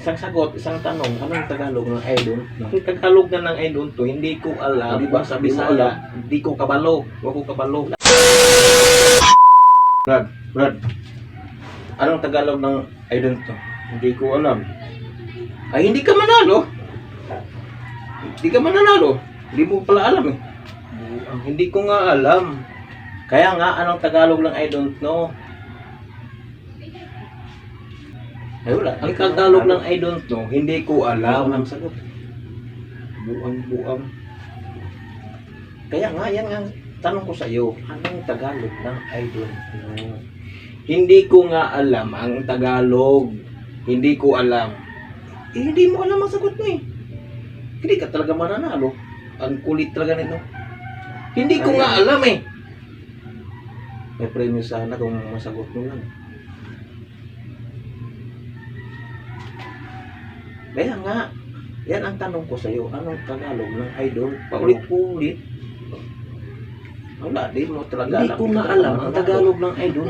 Isang sagot, isang tanong, anong Tagalog ng I don't know? Ang Tagalog na ng I don't know, hindi ko alam. Di ba sa Bisaya, hindi ko kabalo. Huwag ko kabalo. Brad, Anong Tagalog ng I don't know? hindi ko alam. Ay, hindi ka manalo. Hindi ka mananalo. Hindi mo pala alam eh. Hindi ko nga alam. Kaya nga, anong Tagalog ng I don't know? Ay, wala. Ang Tagalog ng I don't know, hindi ko alam. Ang sagot. Buang. Kaya nga, yan nga, tanong ko sa iyo, anong Tagalog ng I don't know? Hindi ko nga alam ang Tagalog. Hindi ko alam. Eh, hindi mo alam ang sagot mo eh. Hindi ka talaga mananalo. Ang kulit talaga nito. Hindi ko nga alam eh. May premyo sana kung masagot mo lang. Kaya nga, yan ang tanong ko sa iyo. Anong Tagalog ng idol? Paulit-ulit. Wala, di mo talaga Hindi alam. ko nga alam ang Tagalog ng idol.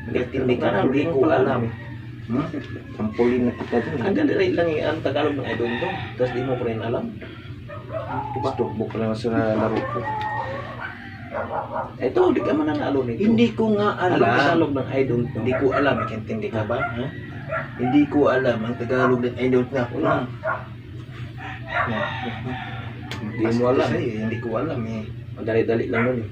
Hindi ka na, hindi ko alam. Sampulin na kita dun. Ang dali lang ang Tagalog ng idol to. Tapos di mo pa rin alam. Gusto mo pala sa laro ko. Ito, di ka mananalo nito. Hindi ko nga Alam alam. ang Tagalog ng idol to. Hindi ko alam. Ikintindi ka ba? Ha? Hindi ko alam ang Tagalog ng idol na. Wala. Hindi mo alam eh. Hindi ko alam eh. Madali-dali lang nun eh.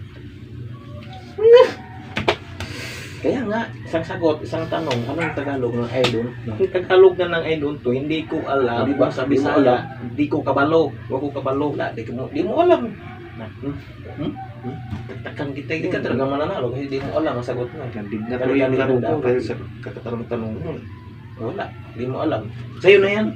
Kaya nga, isang sagot, isang tanong, anong Tagalog ng idol? Ang Tagalog na ng idol to, hindi ko alam. Di ba sa Bisaya, hindi ko kabalo. Huwag ko kabalo. Di mo alam. Taktan kita, hindi ka talaga mananalo kasi di mo alam ang sagot mo. Kandig na tuloy ang laro ko dahil sa kakatanong-tanong mo. Wala, di mo alam. Sa'yo na yan.